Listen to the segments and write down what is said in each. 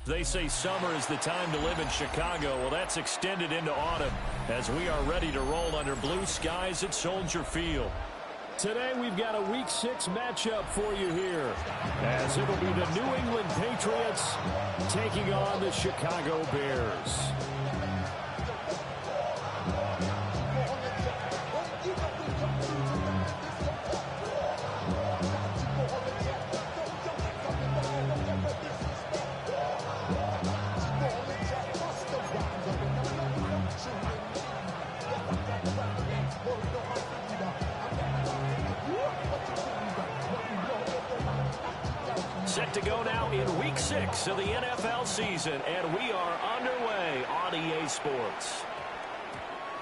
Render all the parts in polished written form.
They say summer is the time to live in Chicago. Well, that's extended into autumn as we are ready to roll under blue skies at Soldier Field. Today we've got a Week 6 matchup for you here, as it'll be the New England Patriots taking on the Chicago Bears. Set to go now in Week 6 of the NFL season, and we are underway on EA Sports.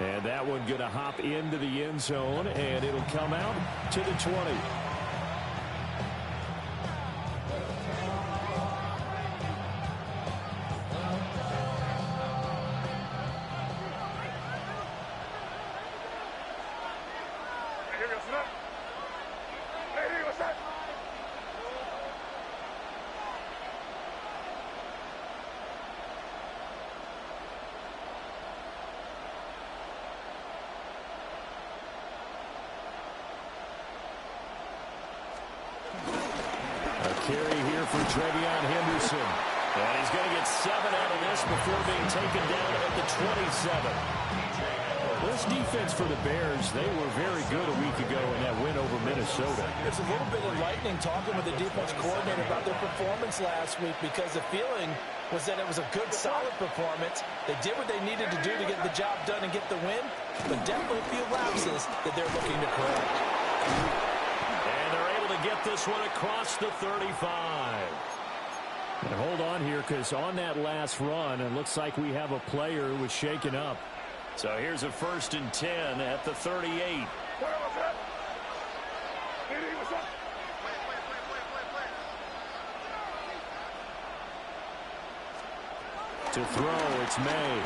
And that one going to hop into the end zone, and it'll come out to the 20. Carry here for Trevion Henderson. And he's going to get 7 out of this before being taken down at the 27. This defense for the Bears, they were very good a week ago in that win over Minnesota. It's a little bit enlightening talking with the defense coordinator about their performance last week, because the feeling was that it was a good, solid performance. They did what they needed to do to get the job done and get the win, but definitely a few lapses that they're looking to correct. To get this one across the 35. And hold on here, because on that last run, it looks like we have a player who was shaken up. So here's a 1st and 10 at the 38. To throw, it's May.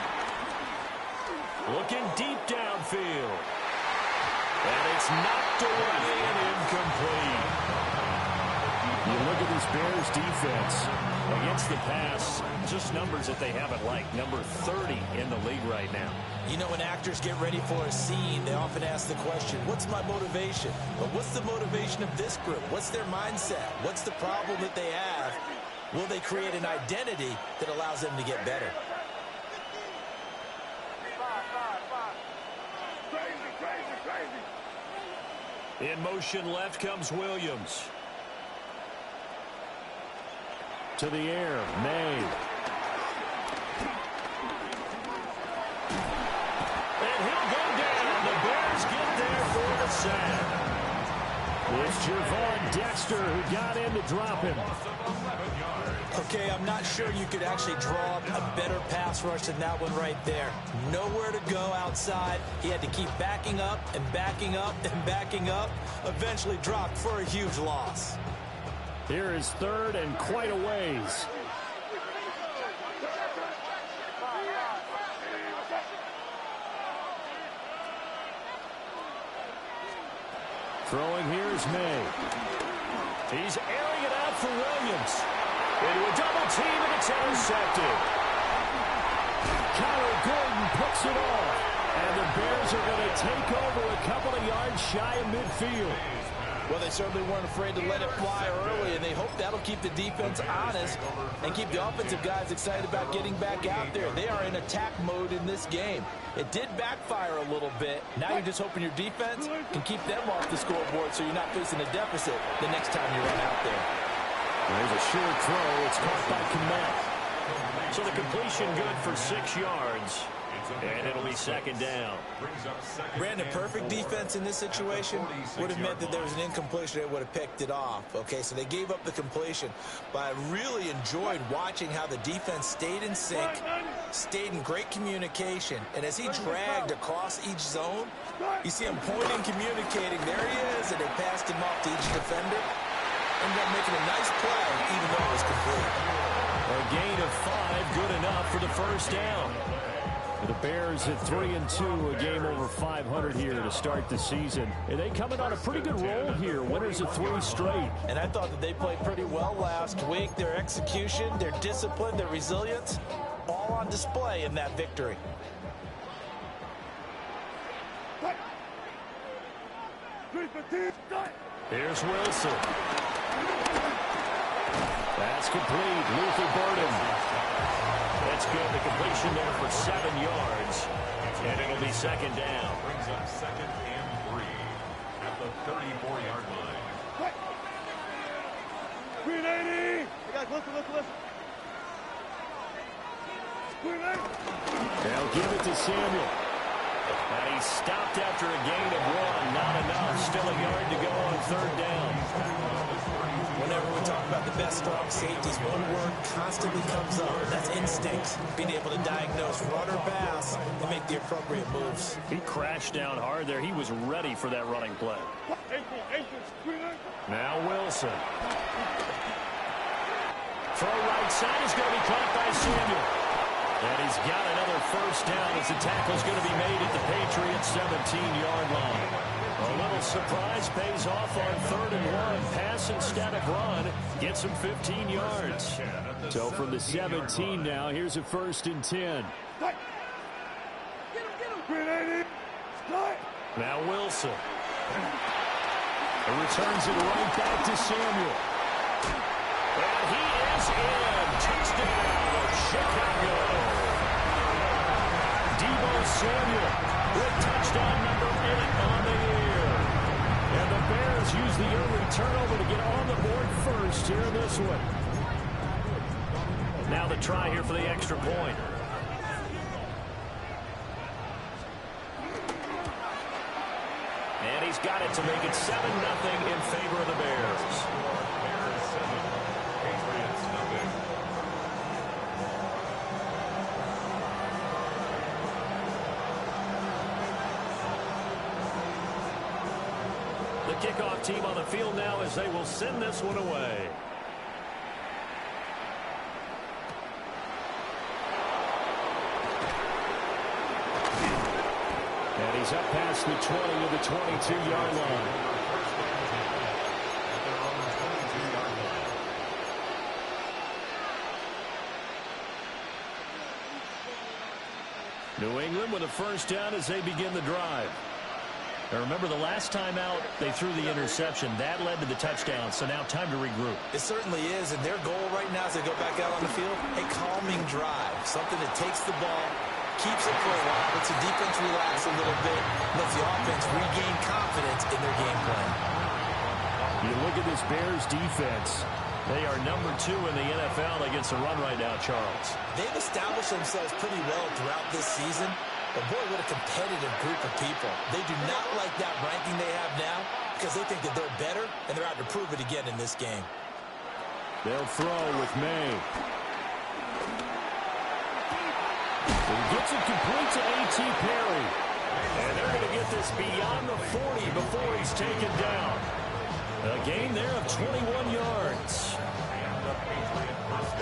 Looking deep downfield. And it's knocked away and incomplete. You look at this Bears defense against the pass, just numbers that they haven't liked. Number 30 in the league right now. You know, when actors get ready for a scene, they often ask the question, what's my motivation? But what's the motivation of this group? What's their mindset? What's the problem that they have? Will they create an identity that allows them to get better? In motion left comes Williams. To the air, May. And he'll go down. The Bears get there for the sack. It's Javon Dexter who got in to drop him. Okay, I'm not sure you could actually draw up a better pass rush than that one right there. Nowhere to go outside. He had to keep backing up and backing up and backing up. Eventually dropped for a huge loss. Here is 3rd and quite a ways. Throwing here is May. He's airing it out for Williams. Into a double team, and it's intercepted. Kyler Gordon picks it off. And the Bears are going to take over a couple of yards shy of midfield. Well, they certainly weren't afraid to let it fly early, and they hope that'll keep the defense honest and keep the offensive guys excited about getting back out there. They are in attack mode in this game. It did backfire a little bit. Now you're just hoping your defense can keep them off the scoreboard so you're not facing a deficit the next time you run out there. There's a short throw. It's caught by Kmet. So the completion good for 6 yards. And it'll be 2nd down. Brandon, perfect defense in this situation would have meant that there was an incompletion that would have picked it off. Okay, so they gave up the completion. But I really enjoyed watching how the defense stayed in sync, stayed in great communication. And as he dragged across each zone, you see him pointing, communicating. There he is, and they passed him off to each defender. Ended up making a nice play, even though it was complete. A gain of 5, good enough for the 1st down. The Bears at 3-2, a game over 500 here to start the season. And they coming on a pretty good roll here. Winners of 3 straight. And I thought that they played pretty well last week. Their execution, their discipline, their resilience, all on display in that victory. Here's Wilson. That's complete. Luther Burden. That's good. The completion there for 7 yards. And it'll be second down. Brings up 2nd and 3 at the 34-yard line. 380. Guys, listen. They'll give it to Samuel. And he stopped after a gain of 1. Not enough. Still a yard to go on 3rd down. Whenever we talk about the best strong safeties, one word constantly comes up. That's instincts. Being able to diagnose run or pass and make the appropriate moves. He crashed down hard there. He was ready for that running play. Now Wilson. Throw right side is going to be caught by Samuel. And he's got another first down as the tackle's going to be made at the Patriots' 17-yard line. A little surprise pays off on 3rd and 1. Pass instead of run. Gets him 15 yards. So from the 17 now, here's a 1st and 10. Now Wilson. He returns it right back to Samuel. And he is in. Touchdown, Chicago. Deebo Samuel with touchdown number 8 on the year. And the Bears use the early turnover to get on the board first here in this one. Now the try here for the extra point. And he's got it to make it 7-0 in favor of the Bears. Kickoff team on the field now as they will send this one away. And he's up past the 20 to the 22-yard line. New England with a first down as they begin the drive. Now remember, the last time out, they threw the interception. That led to the touchdown, so now time to regroup. It certainly is, and their goal right now as they go back out on the field, a calming drive, something that takes the ball, keeps it for a while, lets the defense relax a little bit, lets the offense regain confidence in their game plan. You look at this Bears defense. They are number 2 in the NFL against the run right now, Charles. They've established themselves pretty well throughout this season. But boy, what a competitive group of people. They do not like that ranking they have now because they think that they're better, and they're out to prove it again in this game. They'll throw with May. He gets it complete to A.T. Perry. And they're going to get this beyond the 40 before he's taken down. A gain there of 21 yards.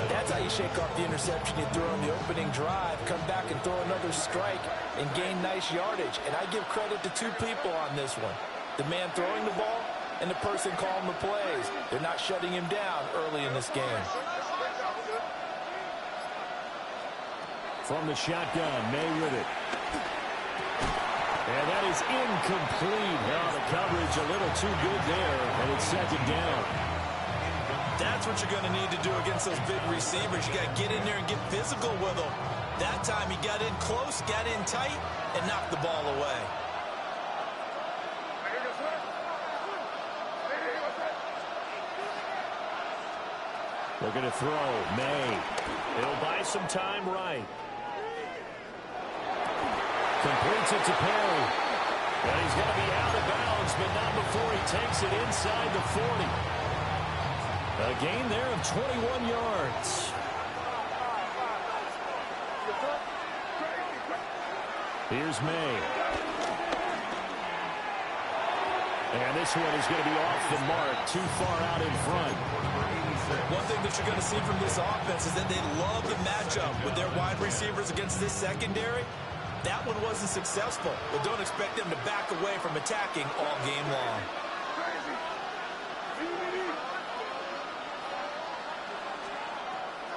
That's how you shake off the interception you threw on the opening drive, come back and throw another strike and gain nice yardage. And I give credit to 2 people on this one. The man throwing the ball and the person calling the plays. They're not shutting him down early in this game. From the shotgun, May with it. And that is incomplete. Now the coverage a little too good there, and it's second down. That's what you're going to need to do against those big receivers. You got to get in there and get physical with them. That time he got in close, got in tight, and knocked the ball away. Looking to throw, May. He'll buy some time right. Completes it to Perry. And he's going to be out of bounds, but not before he takes it inside the 40. A gain there of 21 yards. Here's May. And this one is going to be off the mark, too far out in front. One thing that you're going to see from this offense is that they love the matchup with their wide receivers against this secondary. That one wasn't successful, but don't expect them to back away from attacking all game long.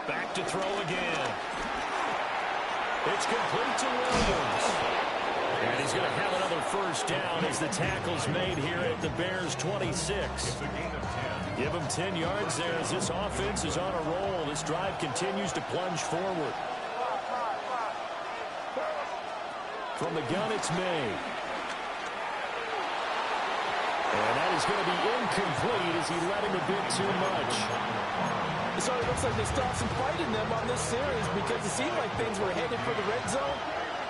Back to throw again. It's complete to Williams. And he's going to have another first down as the tackle's made here at the Bears' 26. Give him 10 yards there as this offense is on a roll. This drive continues to plunge forward. From the gun, it's made. And that is going to be incomplete as he let him a bit too much. So it looks like they stopped some fight in them on this series because it seemed like things were headed for the red zone.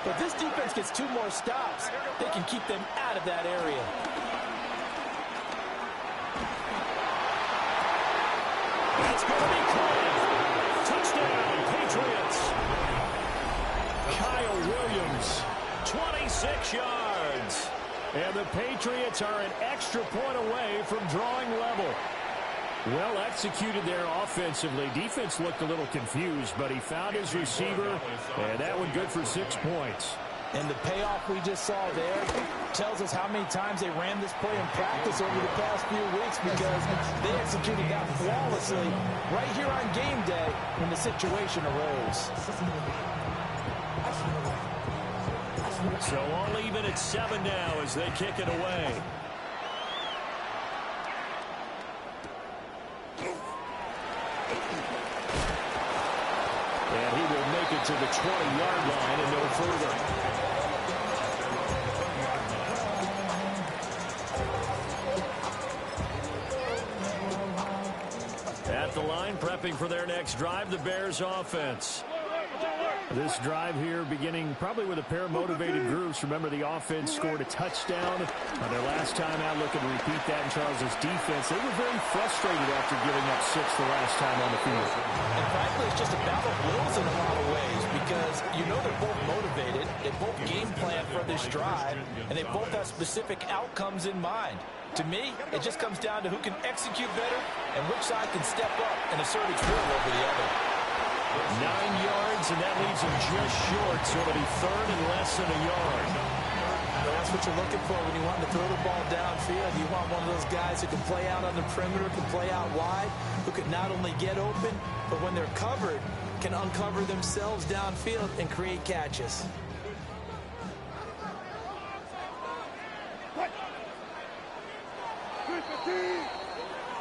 But this defense gets 2 more stops. They can keep them out of that area. That's going to be caught. Touchdown, Patriots. Kyle Williams, 26 yards. And the Patriots are an extra point away from drawing level. Well executed there offensively. Defense looked a little confused, but he found his receiver, and that one good for 6 points. And the payoff we just saw there tells us how many times they ran this play in practice over the past few weeks because they executed that flawlessly right here on game day when the situation arose. So all even at 7 now as they kick it away. And he will make it to the 20-yard line and no further. At the line, prepping for their next drive, the Bears offense. This drive here beginning probably with a pair of motivated groups. Remember, the offense scored a touchdown on their last time out. Looking to repeat that in Charles' defense. They were very frustrated after giving up 6 the last time on the field. And frankly, it's just a battle of wills in a lot of ways because you know they're both motivated. They both game plan for this drive, and they both have specific outcomes in mind. To me, it just comes down to who can execute better and which side can step up and assert its will over the other. 9 yards, and that leaves him just short, so it'll be third and less than a yard. Well, that's what you're looking for when you want to throw the ball downfield. You want one of those guys who can play out on the perimeter, can play out wide, who can not only get open, but when they're covered, can uncover themselves downfield and create catches.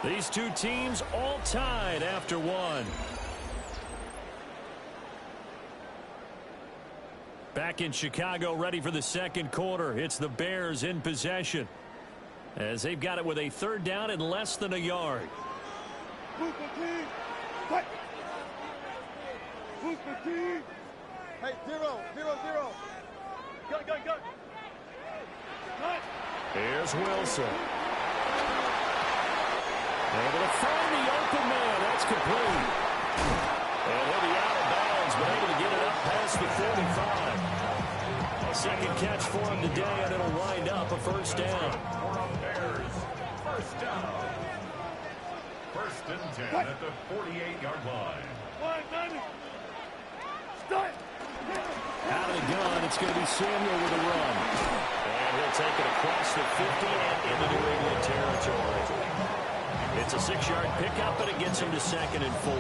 These two teams all tied after one. Back in Chicago, ready for the second quarter. It's the Bears in possession as they've got it with a third down and less than a yard. Hey, 0-0-0. Go. Here's Wilson. Able to find the open man. That's complete. And he'll be out of bounds, but able to get it up past the 45. Second catch for him today, and it'll wind up a first down. Bears, first down. 1st and 10 at the 48-yard line. Out of the gun, it's going to be Samuel with a run. And he'll take it across the 50 and into New England territory. It's a 6-yard pickup, but it gets him to 2nd and 4.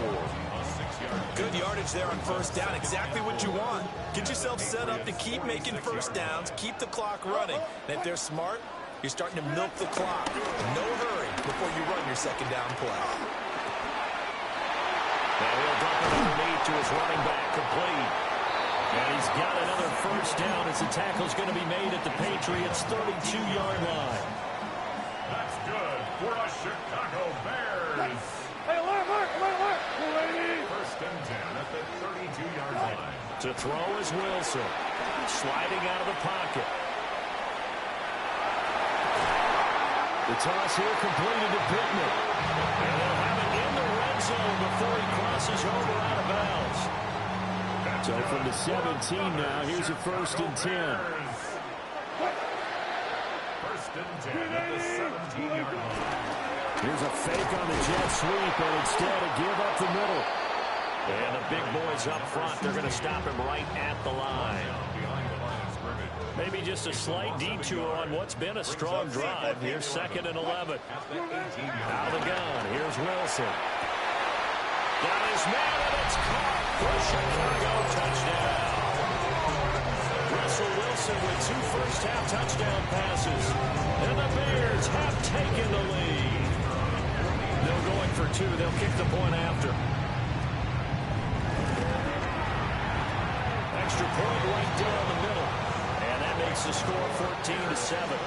Good yardage there on first down. Exactly what you want. Get yourself set up to keep making first downs, keep the clock running. And if they're smart, you're starting to milk the clock. No hurry before you run your second down play. And he'll dump it underneath to his running back, complete. And he's got another first down as the tackle's going to be made at the Patriots' 32-yard line. That's good for the Chicago Bears. Hey, alert. 1st and 10 at the 32-yard line. To throw is Wilson. Sliding out of the pocket. The toss here completed to Pittman. And they'll have it in the red zone before he crosses over out of bounds. So from the 17 now, here's a 1st and 10. 1st and 10 at the 17-yard line. Here's a fake on the jet sweep, and instead a give up the middle. And the big boys up front, they're going to stop him right at the line. Maybe just a slight detour on what's been a strong drive. Here's 2nd and 11. Out of the gun, here's Wilson. Got his man, and it's caught for a Chicago touchdown. Russell Wilson with 2 first-half touchdown passes. And the Bears have taken the lead. They're going for 2. They'll kick the point after. Extra point right down the middle. And that makes the score 14-7.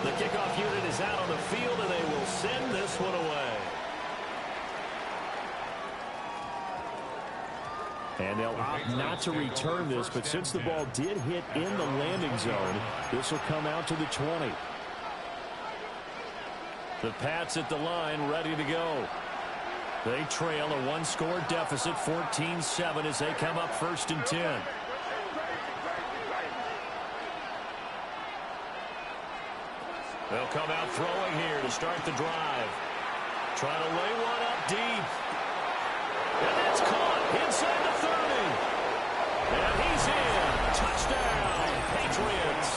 The kickoff unit is out on the field, and they will send this one away. And they'll opt not to return this, but since the ball did hit in the landing zone, this will come out to the 20. The Pats at the line, ready to go. They trail a 1-score deficit, 14-7, as they come up 1st and 10. They'll come out throwing here to start the drive. Trying to lay one up deep. And that's caught inside the 30. And he's in. Touchdown, Patriots.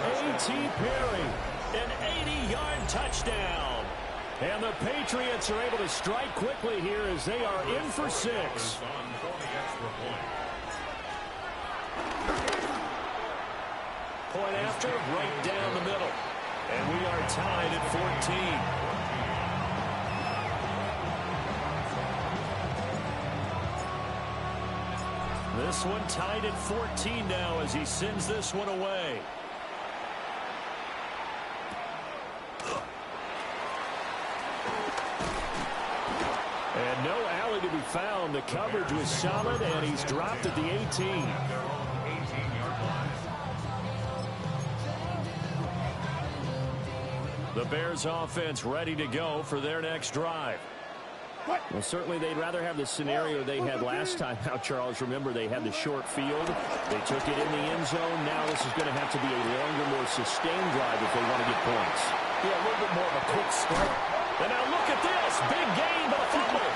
A.T. Perry, an 80-yard touchdown. And the Patriots are able to strike quickly here as they are in for 6. Point after, right down the middle. And we are tied at 14. This one tied at 14 now as he sends this one away. And no alley to be found. The coverage was solid, and he's dropped at the 18. The Bears offense ready to go for their next drive. Well, certainly they'd rather have the scenario they had last time out, Charles. Remember, they had the short field. They took it in the end zone. Now this is going to have to be a longer, more sustained drive if they want to get points. Yeah, a little bit more of a quick start. And now look at this. Big gain, but a fumble.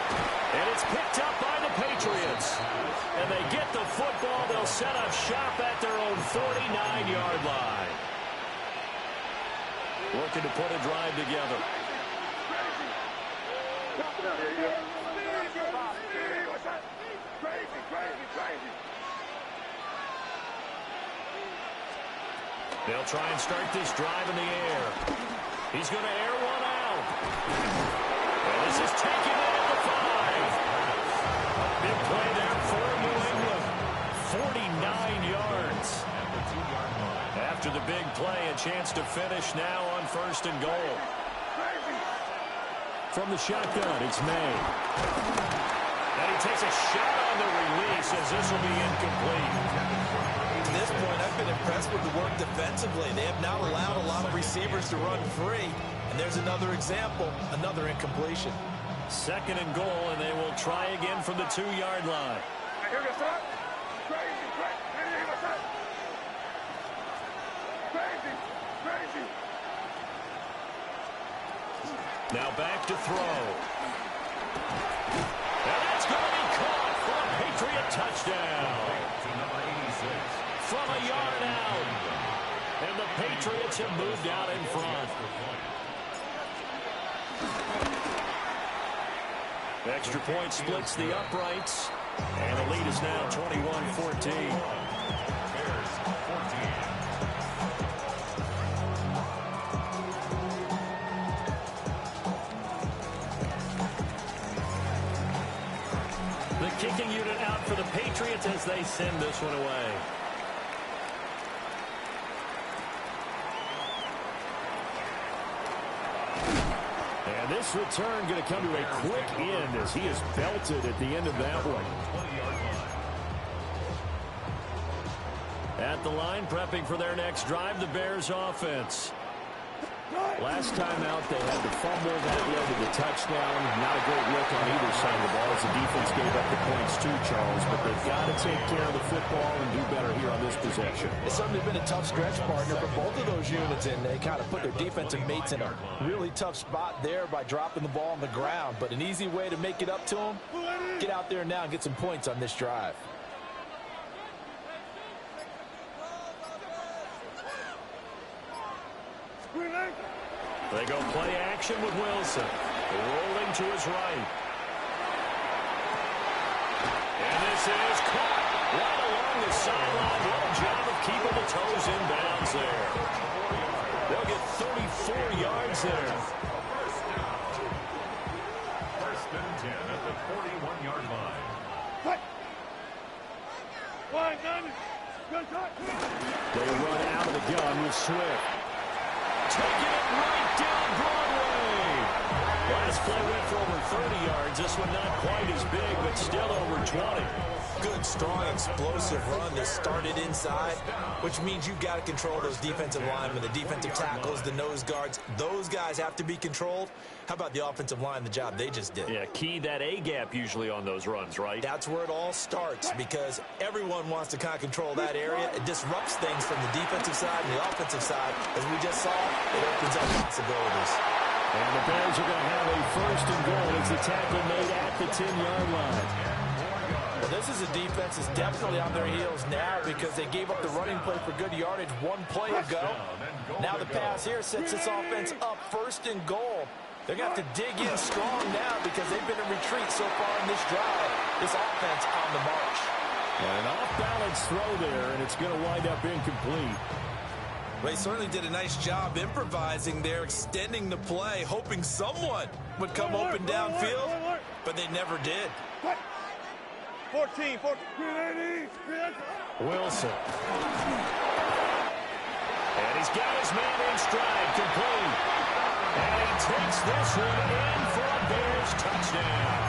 And it's picked up by the Patriots. And they get the football. They'll set up shop at their own 49-yard line. Looking to put a drive together. They'll try and start this drive in the air. He's going to air one out. And this is taken in at the 5. Big play there for New England. 49 yards. After the big play, a chance to finish now on 1st and goal. From the shotgun, it's May. And he takes a shot on the release as this will be incomplete. To this point, I've been impressed with the work defensively. They have not allowed a lot of receivers to run free. And there's another example, another incompletion. 2nd and goal, and they will try again from the 2-yard line. Now back to throw. And that's going to be caught for a Patriot touchdown. From a yard out. And the Patriots have moved out in front. Extra point splits the uprights. And the lead is now 21-14. The kicking unit out for the Patriots as they send this one away. And this return going to come to a quick end as he is belted at the end of that one. At the line, prepping for their next drive, the Bears offense. Last time out, they had the fumble that led to the touchdown. Not a great look on either side of the ball as the defense gave up the points too, Charles. But they've got to take care of the football and do better here on this possession. It's certainly been a tough stretch, partner, for both of those units, and they kind of put their defensive mates in a really tough spot there by dropping the ball on the ground. But an easy way to make it up to them, get out there now and get some points on this drive. They go play action with Wilson. Rolling to his right. And this is caught right along the sideline. Good job of keeping the toes in bounds there. They'll get 34 yards there. First and 10 at the 41-yard line. They run out of the gun with Swift. Taking it right down Broadway. Last play went for over 30 yards. This one not quite as big, but still over 20. Good, strong, explosive run that started inside, which means you've got to control those defensive linemen, the defensive tackles, the nose guards. Those guys have to be controlled. How about the offensive line, the job they just did? Yeah, key that A-gap usually on those runs, right? That's where it all starts, because everyone wants to kind of control that area. It disrupts things from the defensive side and the offensive side. As we just saw, it opens up possibilities. And the Bears are going to have a first and goal as the tackle made at the 10-yard line. Well, this is a defense that's definitely on their heels now because they gave up the running play for good yardage one play ago. Now the pass here sets this offense up first and goal. They're going to have to dig in strong now because they've been in retreat so far in this drive. This offense on the march. And an off-balance throw there, and it's going to wind up incomplete. They certainly did a nice job improvising there, extending the play, hoping someone would come open downfield, but they never did. 14. Wilson. And he's got his man in stride, complete. And he takes this one in for a Bears touchdown.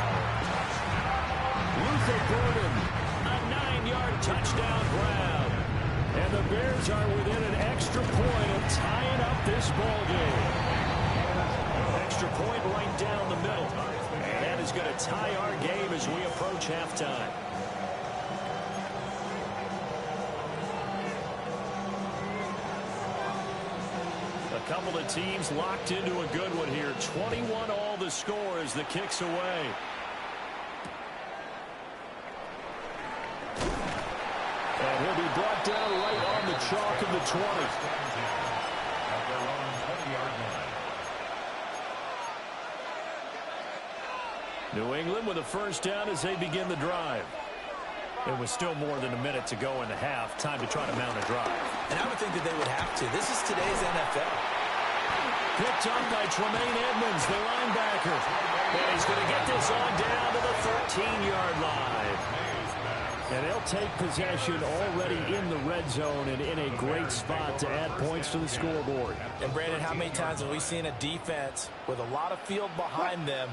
Luther Burden, a 9-yard touchdown grab. And the Bears are within an extra point of tying up this ball game. Extra point right down the middle. And that is going to tie our game as we approach halftime. A couple of teams locked into a good one here. 21 all the score as the kick's away. And he'll be brought down right on the chalk of the 20. New England with a first down as they begin the drive. It was still more than a minute to go in the half. Time to try to mount a drive. And I would think that they would have to. This is today's NFL. Picked up by Tremaine Edmonds, the linebacker. And he's going to get this on down to the 13-yard line. And they'll take possession already in the red zone and in a great spot to add points to the scoreboard. And, Brandon, how many times have we seen a defense with a lot of field behind them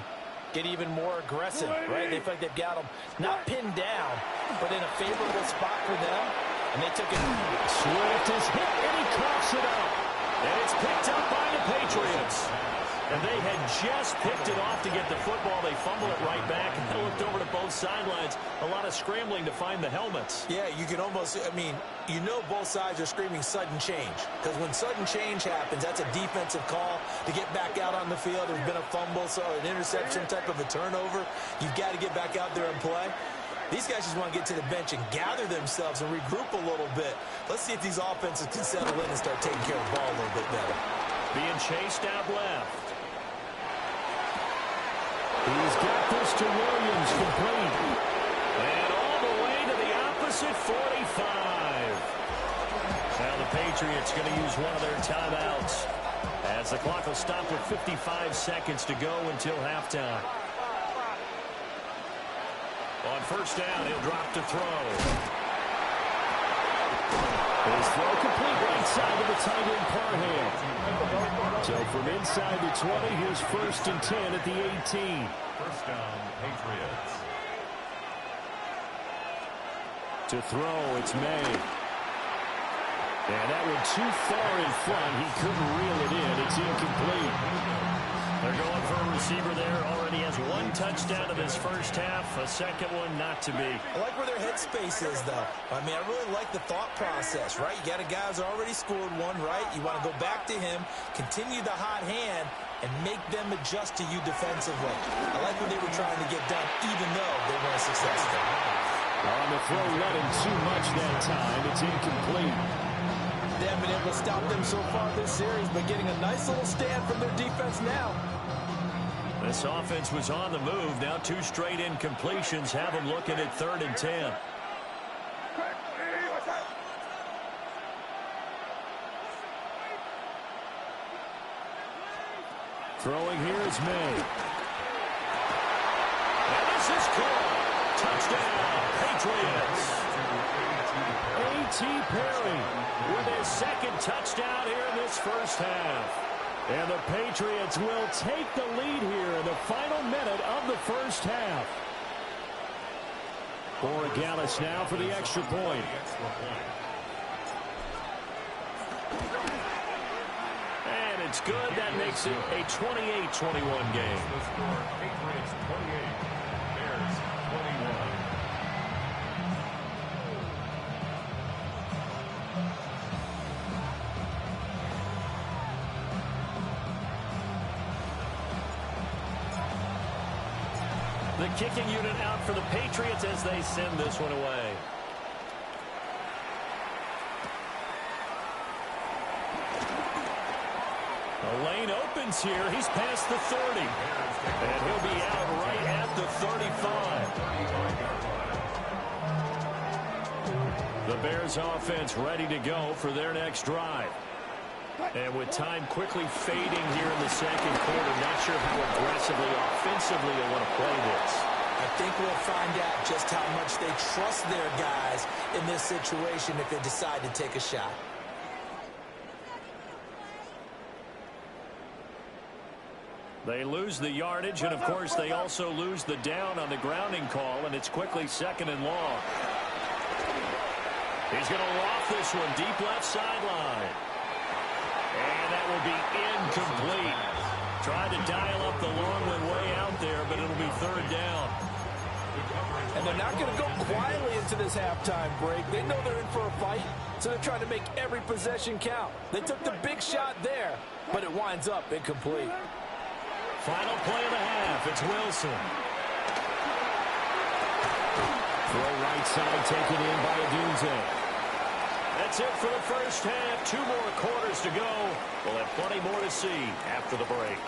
get even more aggressive, right? They feel like they've got them not pinned down, but in a favorable spot for them. And they took it. Swift is hit, and he coughs it up. And it's picked up by the Patriots. And they had just picked it off to get the football. They fumble it right back, and they looked over to both sidelines. A lot of scrambling to find the helmets. Yeah, you can almost, I mean, you know both sides are screaming sudden change. Because when sudden change happens, that's a defensive call to get back out on the field. There's been a fumble, so an interception type of a turnover. You've got to get back out there and play. These guys just want to get to the bench and gather themselves and regroup a little bit. Let's see if these offenses can settle in and start taking care of the ball a little bit better. Being chased out left. He's got this to Williams, complete. And all the way to the opposite 45. Now the Patriots going to use one of their timeouts as the clock will stop with 55 seconds to go until halftime. On first down, he'll drop to throw. His throw complete right side of the tight end Parham. So from inside the 20, here's first and 10 at the 18. First down, Patriots. To throw, it's May. And that one too far in front. He couldn't reel it in. It's incomplete. They're going for a receiver there. Already has one touchdown in this first half. A second one not to be. I like where their headspace is, though. I mean, I really like the thought process, right? You got a guy who's already scored one, right? You want to go back to him, continue the hot hand, and make them adjust to you defensively. I like what they were trying to get done, even though they weren't successful. On the throw, let him too much that time. It's incomplete. They haven't been able to stop them so far this series, but getting a nice little stand from their defense now. This offense was on the move. Now 2 straight incompletions have them looking at 3rd and 10. Throwing here is May. And this is caught. Touchdown, Patriots. A.T. Perry with his second touchdown here in this first half. And the Patriots will take the lead here in the final minute of the first half. Borregales now for the extra point. And it's good. That makes it a 28-21 game. Patriots 28, Bears 21. The kicking unit out for the Patriots as they send this one away. The lane opens here. He's past the 30. And he'll be out right at the 35. The Bears offense ready to go for their next drive. And with time quickly fading here in the second quarter, not sure how aggressively, offensively they want to play this. I think we'll find out just how much they trust their guys in this situation if they decide to take a shot. They lose the yardage, and of course they also lose the down on the grounding call, and it's quickly 2nd and long. He's going to loft this one deep left sideline. And that will be incomplete. Tried to dial up the long one way out there, but it'll be 3rd down. And they're not going to go quietly into this halftime break. They know they're in for a fight, so they're trying to make every possession count. They took the big shot there, but it winds up incomplete. Final play of the half. It's Wilson. Throw right side taken in by Adunze. That's it for the first half. 2 more quarters to go. We'll have plenty more to see after the break.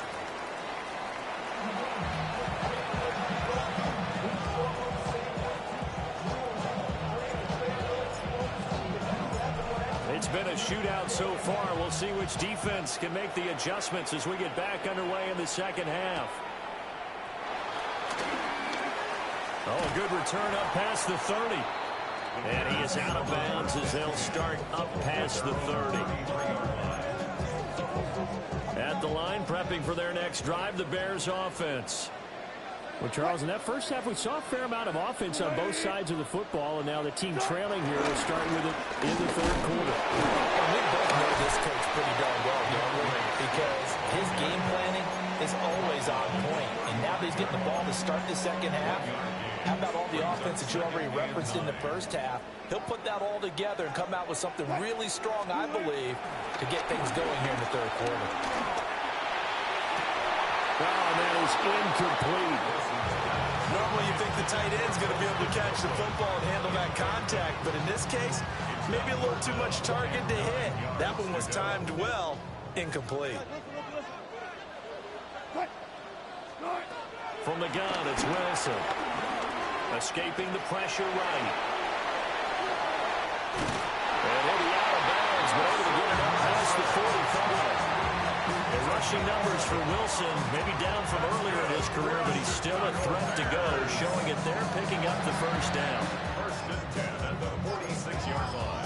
It's been a shootout so far. We'll see which defense can make the adjustments as we get back underway in the second half. Oh, a good return up past the 30. And he is out of bounds as they'll start up past the 30. At the line, prepping for their next drive, the Bears offense. Well, Charles, in that first half, we saw a fair amount of offense on both sides of the football, and now the team trailing here will start with it in the 3rd quarter. And we both know this coach pretty darn well, don't we? Because his game planning is always on point. And now that he's getting the ball to start the second half, how about all the offense that you already referenced in the first half? He'll put that all together and come out with something really strong, I believe, to get things going here in the 3rd quarter. Oh, that is incomplete. Normally you think the tight end's going to be able to catch the football and handle that contact, but in this case, maybe a little too much target to hit. That one was timed well, incomplete. From the gun, it's Wilson. Escaping the pressure right. And he'll be out of bounds, but able to get it up past the 45. The rushing numbers for Wilson, maybe down from earlier in his career, but he's still a threat to go, showing it there, picking up the first down. 1st and 10 at the 46-yard line.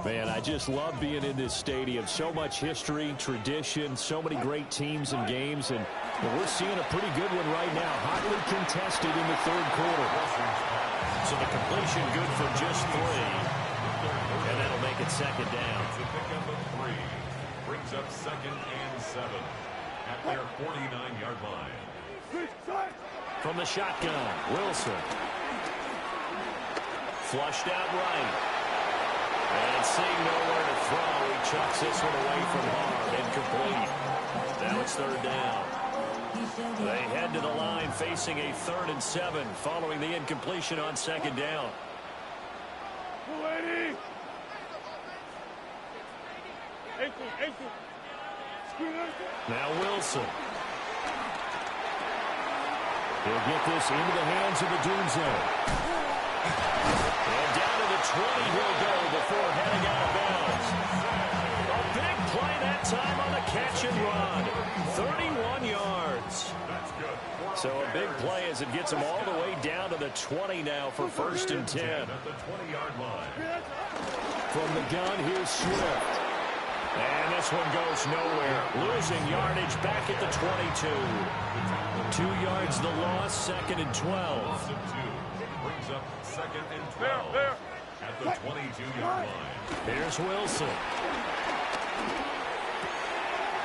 Man, I just love being in this stadium. So much history, tradition, so many great teams and games, and we're seeing a pretty good one right now. Hotly contested in the 3rd quarter. So the completion completion good for just 3. And that'll make it second down. To pick up a 3. Brings up 2nd and 7 at their 49-yard line. From the shotgun, Wilson. Flushed out right. And seeing nowhere to throw, he chucks this one away from harm. Incomplete. Now it's 3rd down. They head to the line facing a 3rd and 7 following the incompletion on 2nd down. Now Wilson. He'll get this into the hands of the Doom Zone. And down to the 20 he'll go before heading out of bounds. A big play that time on the catch and run. 31 yards. So a big play as it gets him all the way down to the 20 now for 1st and 10. At the 20-yard line. From the gun, here's Swift. And this one goes nowhere. Losing yardage back at the 22. 2 yards the loss, 2nd and 12. Brings up 2nd and 12 at the 22-yard line. Here's Wilson.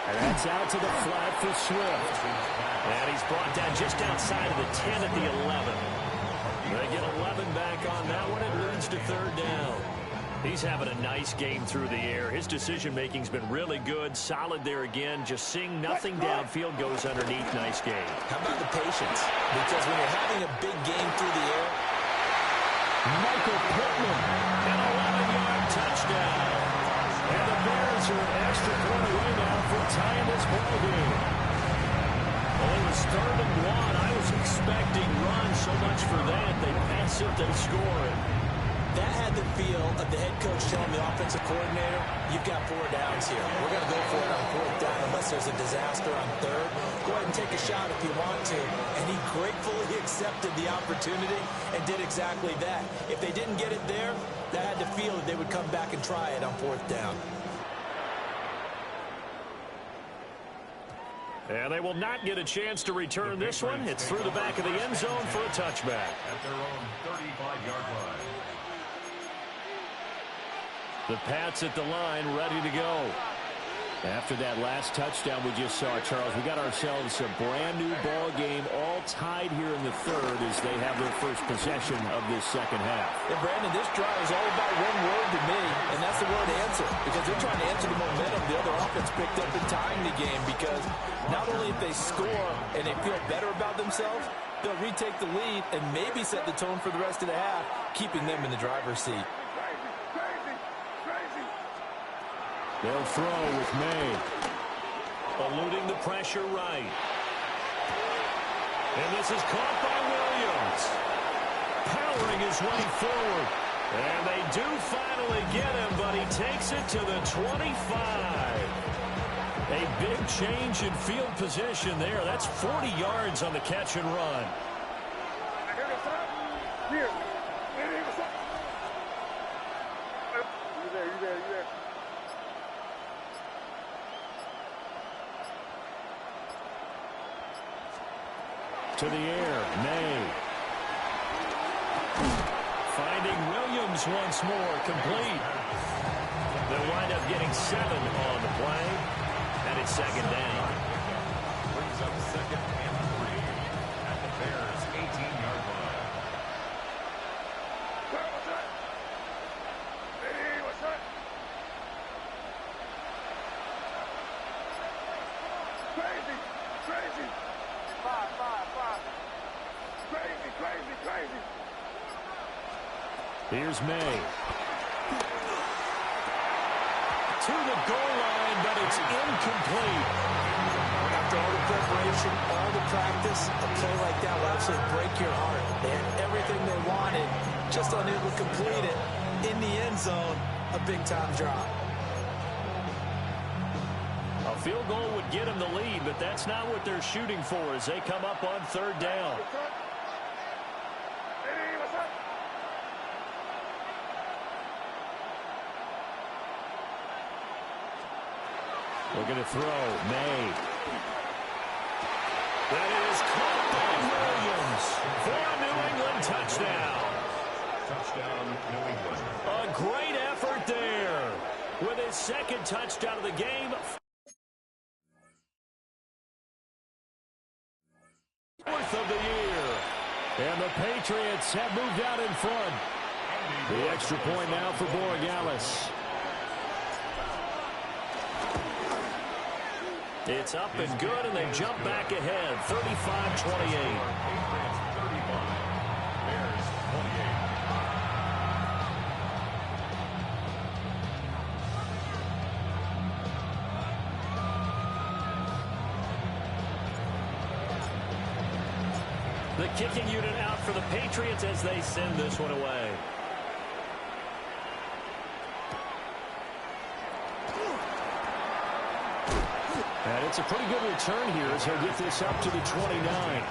And that's out to the flat for Swift. And he's brought down just outside of the 10 at the 11. They get 11 back on that one. It leads to 3rd down. He's having a nice game through the air. His decision-making's been really good. Solid there again. Just seeing nothing downfield goes underneath. Nice game. How about the patience? Because when you're having a big game through the air, Michael Pittman, an 11-yard touchdown. And the Bears are an extra point away now for tying this ball game. Well, it was 3rd and 1. I was expecting run so much for that. They pass it, they score it. that had the feel of the head coach telling the offensive coordinator, you've got 4 downs here. We're going to go for it on 4th down unless there's a disaster on 3rd. Go ahead and take a shot if you want to. And he gratefully accepted the opportunity and did exactly that. If they didn't get it there, that had the feel that they would come back and try it on 4th down. And they will not get a chance to return this one. It's through the back of the end zone for a touchback. At their own 35-yard line. The Pats at the line, ready to go. After that last touchdown we just saw, Charles, we got ourselves a brand-new ball game, all tied here in the 3rd as they have their first possession of this second half. And, Brandon, this drive is all about one word to me, and that's the word answer, because they're trying to answer the momentum the other offense picked up in tying the game, because not only if they score and they feel better about themselves, they'll retake the lead and maybe set the tone for the rest of the half, keeping them in the driver's seat. They'll throw with May. Eluding the pressure right. And this is caught by Williams. Powering his way forward. And they do finally get him, but he takes it to the 25. A big change in field position there. That's 40 yards on the catch and run. Here. You there. To the air, May. Finding Williams once more, complete. They'll wind up getting 7 on the play, and it's second down. Brings up 2nd and 3 at the Bears' 18-yard line. What's that? Crazy. 5. Crazy. Here's May. To the goal line, but it's incomplete. After all the preparation, all the practice, a play like that will absolutely break your heart. They had everything they wanted, just unable to complete it. In the end zone, a big-time drop. A field goal would get them the lead, but that's not what they're shooting for as they come up on 3rd down. What's up? Looking to throw, May. That is caught by Williams for a New England touchdown. a great effort there. With his second touchdown of the game. Fourth of the year. And the Patriots have moved out in front. The extra point now for Borregales. It's up and good, and they jump back ahead, 35-28. The kicking unit out for the Patriots as they send this one away. And it's a pretty good return here as he'll get this up to the 29.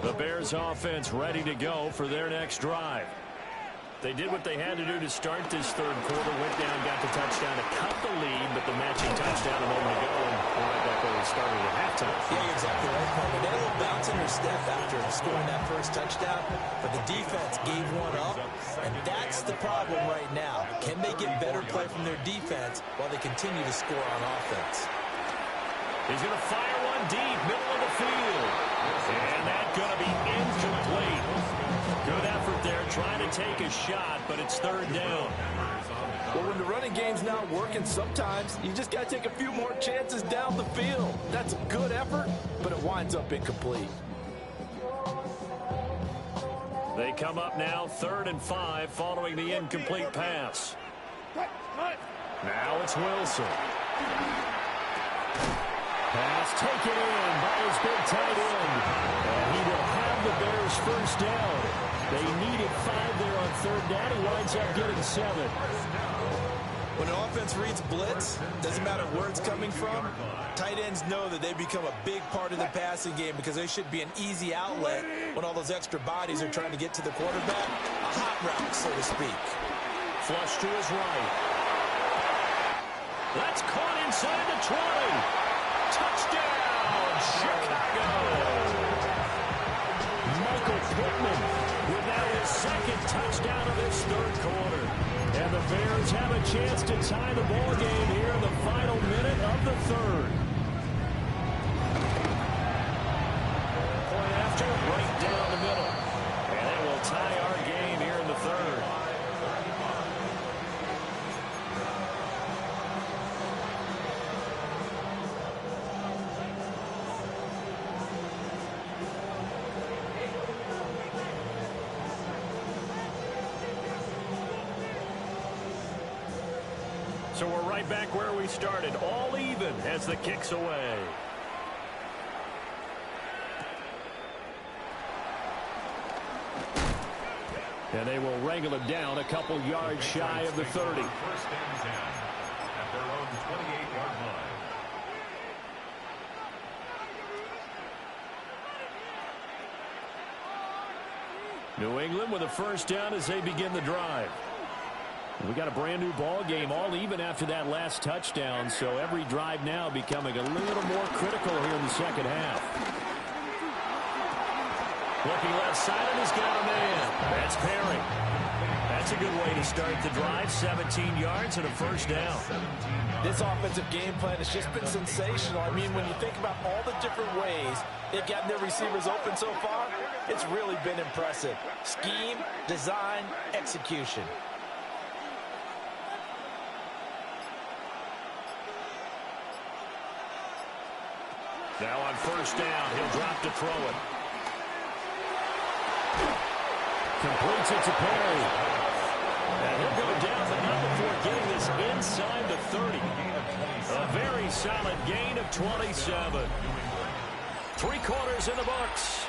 The Bears offense ready to go for their next drive. They did what they had to do to start this third quarter, went down, got the touchdown to cut the lead, but the matching touchdown a moment ago, and we're right back where we started at halftime. Yeah, exactly right, Coleman. They had a little bounce in their step after scoring that first touchdown, but the defense gave one up, and that's the problem right now. Can they get better play from their defense while they continue to score on offense? He's going to fire one deep, middle of the field, and that's going to be incomplete. Good effort there, trying to take a shot, but it's third down. Well, when the running game's not working, sometimes you just got to take a few more chances down the field. That's a good effort, but it winds up incomplete. They come up now, 3rd and 5, following the incomplete pass. Now it's Wilson. Pass taken in by his big tight end. And he will have the Bears first down. They needed 5 there on 3rd down. He winds up getting 7. When an offense reads blitz, doesn't matter where it's coming from, tight ends know that they become a big part of the passing game because they should be an easy outlet when all those extra bodies are trying to get to the quarterback. A hot route, so to speak. Flush to his right. That's caught inside the 20. Touchdown, Chicago! Michael Pittman with now his second touchdown of this third quarter. And the Bears have a chance to tie the ball game here in the final minute of the third. Point after, right down the middle. And it will tie our game here in the third. So we're right back where we started, all even as the kick's away. And they will wrangle him down a couple yards shy of the 30. First and 10 at their own 28-yard line. New England with a first down as they begin the drive. We got a brand new ball game, all even after that last touchdown, so every drive now becoming a little more critical here in the second half. Looking left side, and he's got a man. That's Perry. That's a good way to start the drive, 17 yards and a first down. This offensive game plan has just been sensational. I mean, when you think about all the different ways they've gotten their receivers open so far, it's really been impressive. Scheme, design, execution. Now on first down, he'll drop to throw it. Completes it to Perry. And he'll go down, but not before getting this inside the 30. A very solid gain of 27. 3 quarters in the books.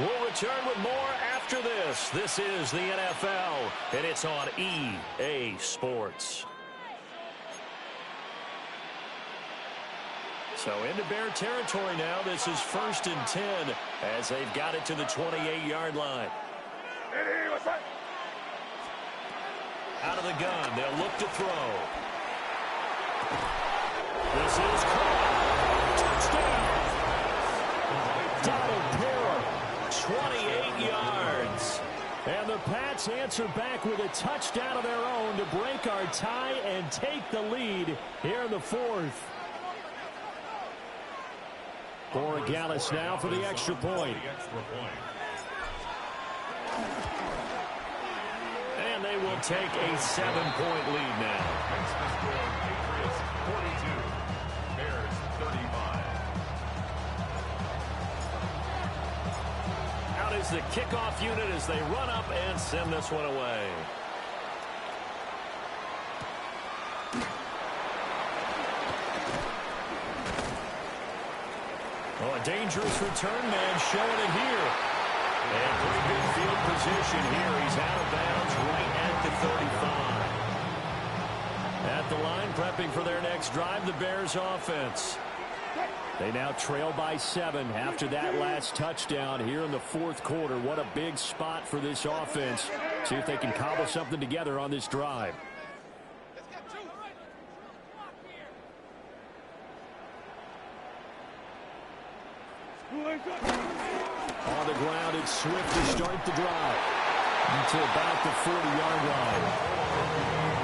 We'll return with more after this. This is the NFL, and it's on EA Sports. So into Bear territory now. This is 1st and 10 as they've got it to the 28-yard line. Out of the gun, they'll look to throw. This is caught. Touchdown. Let's answer back with a touchdown of their own to break our tie and take the lead here in the fourth. Borregales now for the extra point. And they will take a 7-point lead now. Patriots 42, Bears 35. Out is the kickoff unit as they run up and send this one away. Oh, a dangerous return man showing it here. And pretty good field position here. He's out of bounds right at the 35. At the line, prepping for their next drive, the Bears offense. They now trail by 7 after that last touchdown here in the fourth quarter. What a big spot for this offense. See if they can cobble something together on this drive. On the ground, it's Swift to start the drive to about the 40-yard line.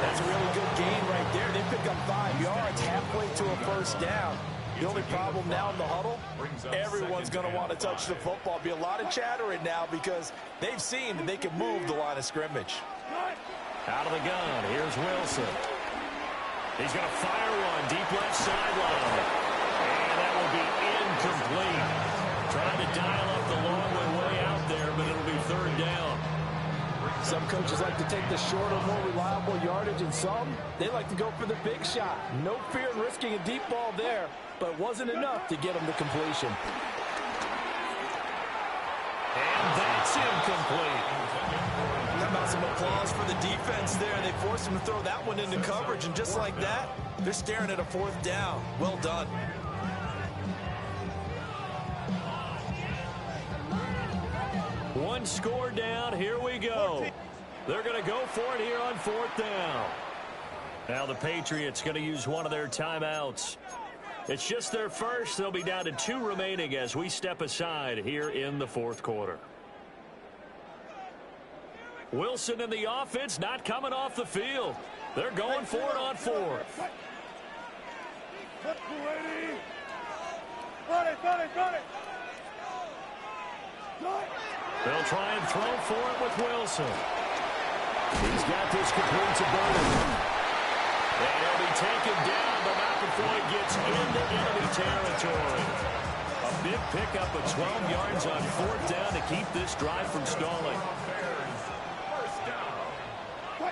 That's a really good gain right there. They pick up 5 yards halfway to a first down. The only problem now in the huddle, everyone's going to want to touch the football. Be a lot of chattering now because they've seen that they can move the line of scrimmage. Out of the gun, here's Wilson. He's going to fire one deep left sideline. And that will be incomplete. Trying to dial up the long one way out there, but it'll be third down. Some coaches like to take the shorter, more reliable yardage, and some, they like to go for the big shot. No fear in risking a deep ball there, but it wasn't enough to get them to completion. And that's incomplete. How about some applause for the defense there? They forced him to throw that one into coverage, and just like that, they're staring at a fourth down. Well done. One score down. Here we go. They're going to go for it here on fourth down. Now the Patriots going to use one of their timeouts. It's just their first. They'll be down to 2 remaining as we step aside here in the fourth quarter. Wilson and the offense not coming off the field. They're going for it on fourth. They'll try and throw for it with Wilson. He's got this complete to Burton. And he'll be taken down, but not before he gets into enemy territory. A big pickup of 12 yards on fourth down to keep this drive from stalling. First down.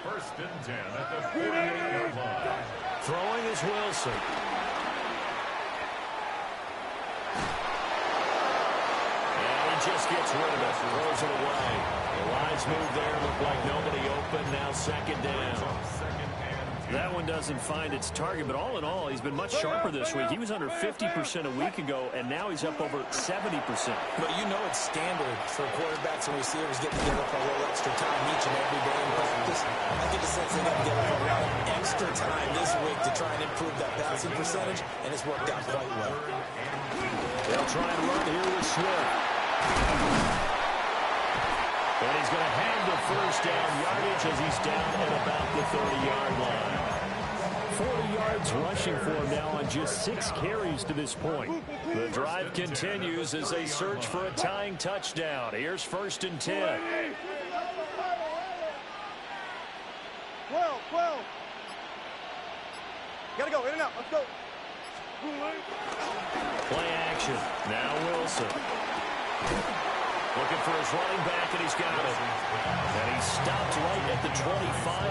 First and 10 at the 48-yard line. Throwing is Wilson. Just gets rid of it, throws it away. The lines move there, look like nobody open, now second down. That one doesn't find its target, but all in all, he's been much sharper this week. He was under 50% a week ago, and now he's up over 70%. But you know it's standard for quarterbacks and receivers getting together for a little extra time each and every day in practice. I get the sense they got together for a lot of extra time this week to try and improve that passing percentage, and it's worked out quite well. They'll try and run here with Swift. And he's going to hang the first down yardage as he's down at about the 30-yard line. 40 yards rushing for him now on just 6 carries to this point. The drive continues as they search for a tying touchdown. Here's first and 10. 12. Gotta go, in and out, let's go. Play action. Now Wilson. Looking for his running back, and he's got it. And he stopped right at the 25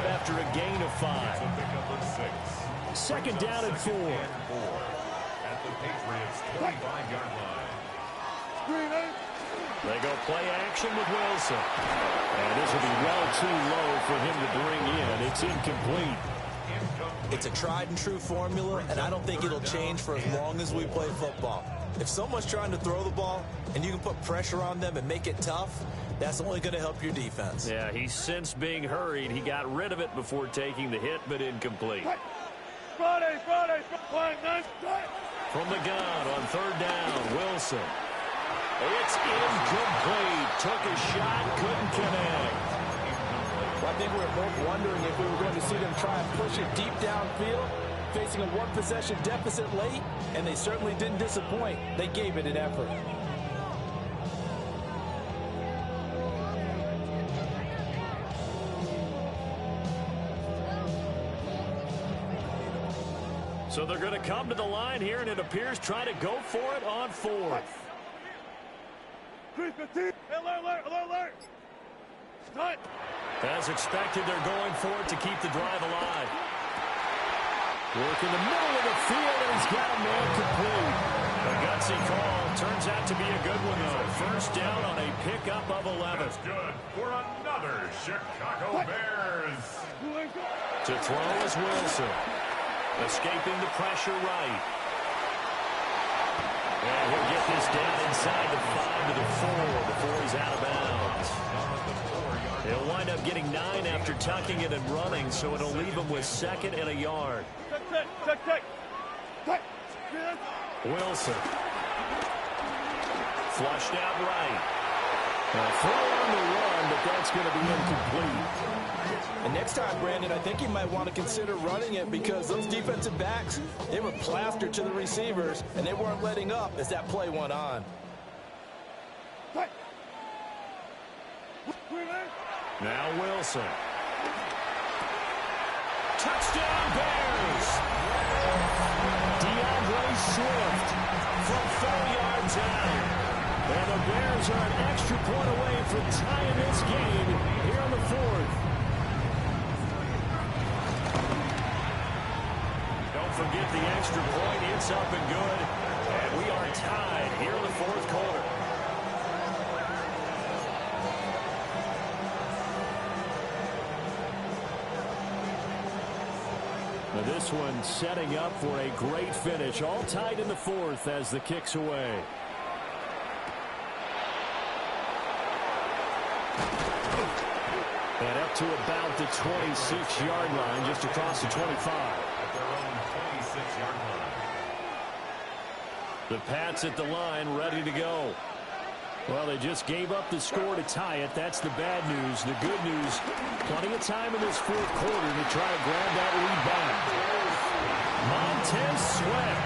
after a gain of 5. Second down and 4. At the Patriots 25-yard line. They go play action with Wilson. And this will be well too low for him to bring in. It's incomplete. It's a tried-and-true formula, and I don't think it'll change for as long as we play football. If someone's trying to throw the ball and you can put pressure on them and make it tough, that's only going to help your defense. Yeah, he sensed being hurried. He got rid of it before taking the hit, but incomplete. Friday. From the gun on third down, Wilson. It's incomplete. Took a shot, couldn't connect. I think we were both wondering if we were going to see them try and push it deep downfield, facing a one-possession deficit late, and they certainly didn't disappoint. They gave it an effort. So they're going to come to the line here, and it appears try to go for it on fourth. Alert! Stunt! As expected, they're going for it to keep the drive alive. Work in the middle of the field, and he's got a man complete. A gutsy call. Turns out to be a good one, though. First down on a pickup of 11. That's good for another Chicago Bears. To throw is Wilson. Escaping the pressure right. And he'll get this down inside the 5 to the 4 before he's out of bounds. He'll wind up getting 9 after tucking it and running, so it'll leave him with 2nd and a yard. Check. Wilson. Flushed out right. A throw on the run, but that's going to be incomplete. And next time, Brandon, I think you might want to consider running it because those defensive backs, they were plastered to the receivers, and they weren't letting up as that play went on. Now Wilson. Touchdown Bears! DeAndre Swift from 4 yards out. And the Bears are an extra point away from tying this game here in the 4th. Don't forget the extra point. It's up and good. And we are tied here in the 4th quarter. Now this one setting up for a great finish. All tied in the 4th as the kick's away. And up to about the 26-yard line, just across the 25. At their own 26-yard line. The Pats at the line, ready to go. Well, they just gave up the score to tie it. That's the bad news. The good news, plenty of time in this 4th quarter to try to grab that lead back. Montez Sweat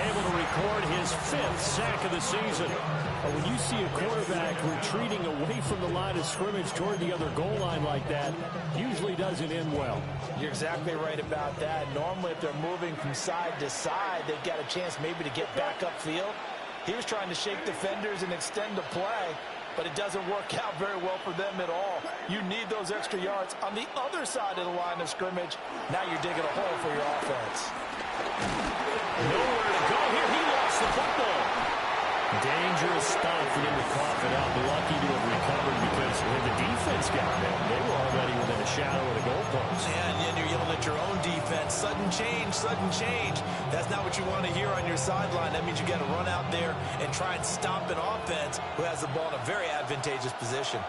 able to record his 5th sack of the season. When you see a quarterback retreating away from the line of scrimmage toward the other goal line like that, usually doesn't end well. You're exactly right about that. Normally, if they're moving from side to side, they've got a chance maybe to get back upfield. He was trying to shake defenders and extend the play, but it doesn't work out very well for them at all. You need those extra yards on the other side of the line of scrimmage. Now you're digging a hole for your offense. Nowhere to go here. He lost the football. Dangerous spot for them to cough it up. Lucky to have recovered because when the defense got them, they were already within a shadow of the goalpost. Yeah, and then you're yelling at your own defense. Sudden change, sudden change. That's not what you want to hear on your sideline. That means you got to run out there and try and stop an offense who has the ball in a very advantageous position.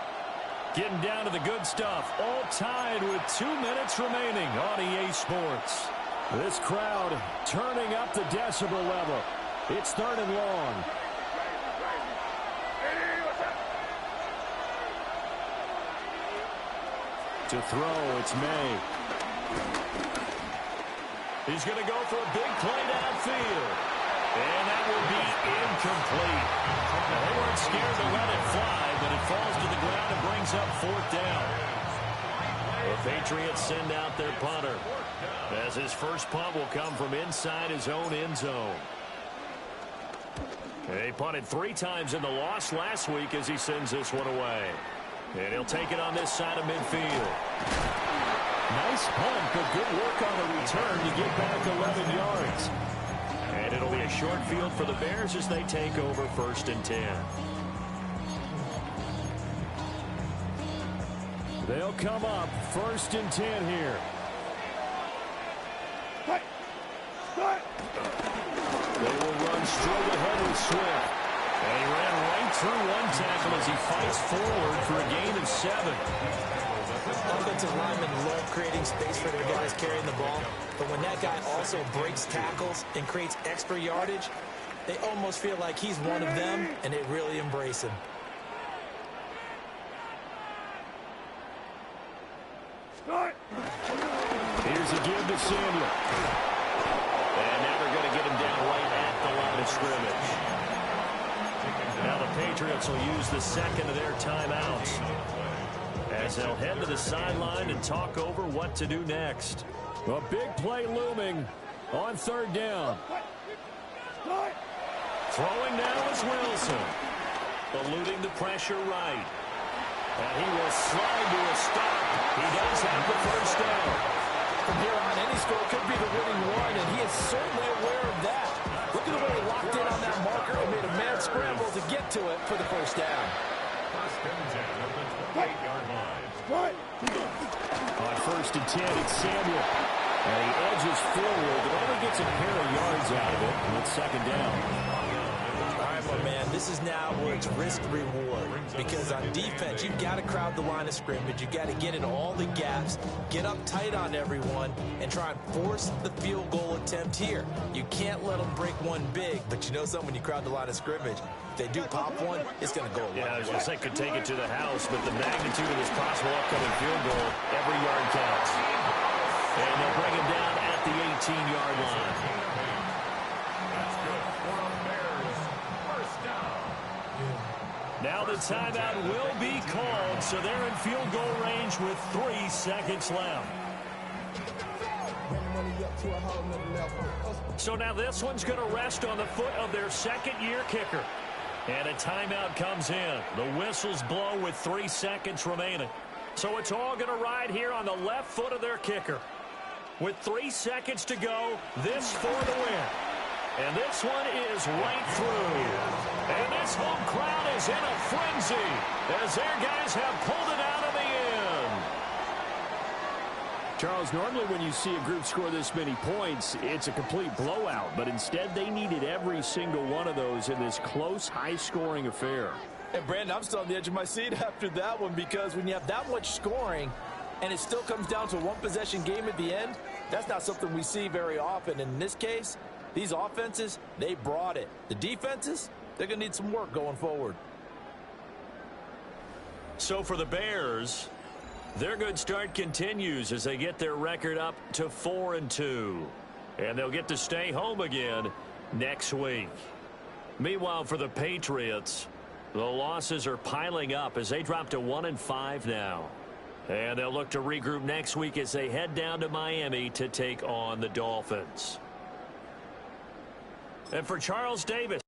Getting down to the good stuff. All tied with 2 minutes remaining on EA Sports. This crowd turning up the decibel level. It's 3rd and long. To throw, it's May. He's going to go for a big play downfield. And that will be incomplete. Now, they weren't scared to let it fly, but it falls to the ground and brings up 4th down. The Patriots send out their punter, as his first punt will come from inside his own end zone. He punted 3 times in the loss last week as he sends this one away. And he'll take it on this side of midfield. Nice punt, but good work on the return to get back 11 yards. And it'll be a short field for the Bears as they take over 1st and 10. They'll come up 1st and 10 here. They will run straight ahead with Swift. And he ran right through one tackle as he fights forward for a gain of 7. Offensive linemen love creating space for their guys carrying the ball, but when that guy also breaks tackles and creates extra yardage, they almost feel like he's one of them, and they really embrace him. to Samuel. And now they're going to get him down right at the line of scrimmage. Now the Patriots will use the second of their timeouts as they'll head to the sideline and talk over what to do next. A big play looming on third down. Throwing now is Wilson. Eluding the pressure right. And he will slide to a stop. He does have the first down. From here on, any score could be the winning one, and he is certainly aware of that. Look at the way he locked in on that marker and made a mad scramble to get to it for the first down. First and 10 at the 28-yard line. On first and 10, it's Samuel. And he edges forward, but only gets a pair of yards out of it, and it's second down. All right, my man, this is now where it's risk-reward. Because on defense, you've got to crowd the line of scrimmage. You've got to get in all the gaps, get up tight on everyone, and try and force the field goal attempt here. You can't let them break one big, but you know something, when you crowd the line of scrimmage, if they do pop one, it's going to go a long way. Yeah, I was going to say, could take it to the house, but the magnitude of this possible upcoming field goal, every yard counts. And they'll bring him down at the 18-yard line. That's good for a Bears first down. Now the timeout will be called, so they're in field goal range with 3 seconds left. So now this one's going to rest on the foot of their second-year kicker. And a timeout comes in. The whistles blow with 3 seconds remaining. So it's all going to ride here on the left foot of their kicker. With 3 seconds to go, this for the win. And this one is right through. And this home crowd is in a frenzy as their guys have pulled it out of the end. Charles, normally when you see a group score this many points, it's a complete blowout. But instead, they needed every single one of those in this close, high-scoring affair. And, Brandon, I'm still on the edge of my seat after that one, because when you have that much scoring and it still comes down to a one-possession game at the end, that's not something we see very often. And in this case, these offenses, they brought it. The defenses, they're going to need some work going forward. So for the Bears, their good start continues as they get their record up to 4-2. And they'll get to stay home again next week. Meanwhile, for the Patriots, the losses are piling up as they drop to 1-5 now. And they'll look to regroup next week as they head down to Miami to take on the Dolphins. And for Charles Davis.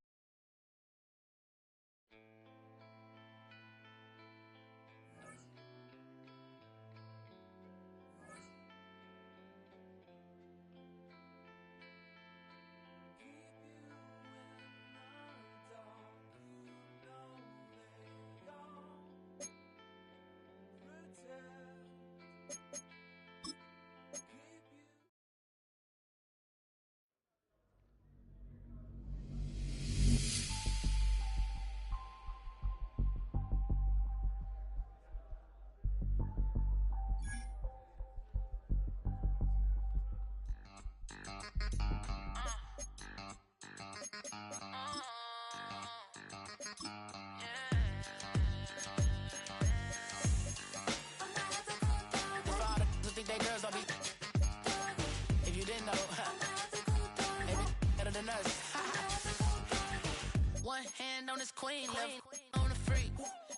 One hand on his queen, left on the freak.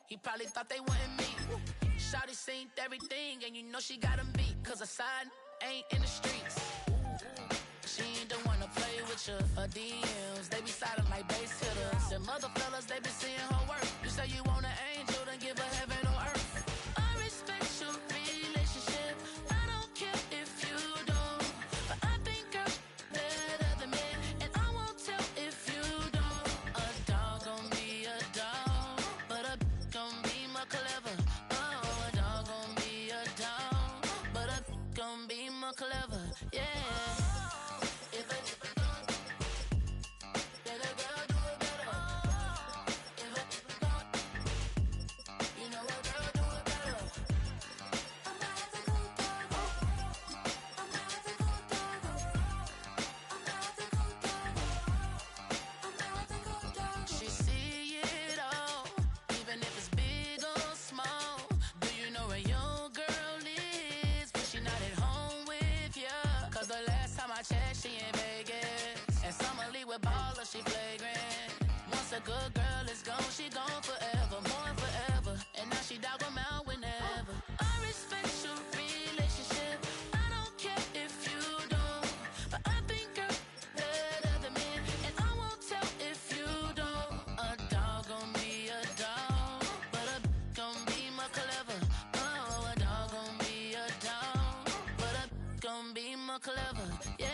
He probably thought they wanted me. Shawty seen everything, and you know she got him beat. Cause her side ain't in the streets. She ain't the one to play with you. Her DMs, they be silent like base hitters. Them other fellas, they be seeing her work. You say you want an angel, then give her heaven on earth. I respect your relationship. I don't care if you don't. But I think I'm better than men. And I won't tell if you don't. A dog gon' be a dog. But a gon' be more clever. Oh, a dog gon' be a dog. But a gon' be more clever. Yeah. If a girl do it better. And Summer Lee with baller, she flagrant. Once a good girl is gone, she gone forever, more forever. And now she dog 'em out whenever. I respect your relationship. I don't care if you don't, but I think you're better than me. And I won't tell if you don't. A dog gon' be a dog, but a gon' be more clever. Oh, a dog gon' be a dog, but a gon' be more clever. Yeah.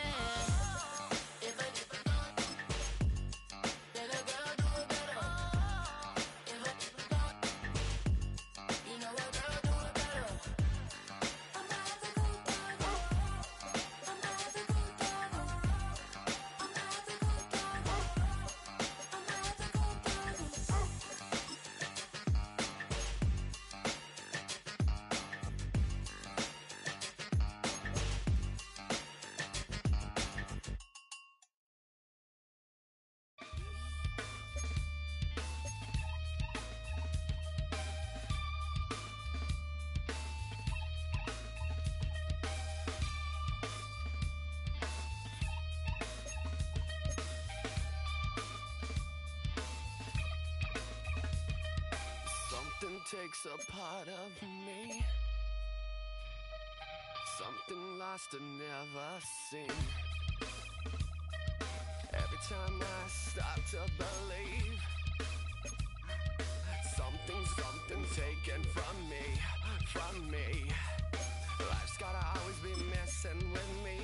Something takes a part of me, something lost and never seen. Every time I start to believe, something taken from me. Life's gotta always be messing with me.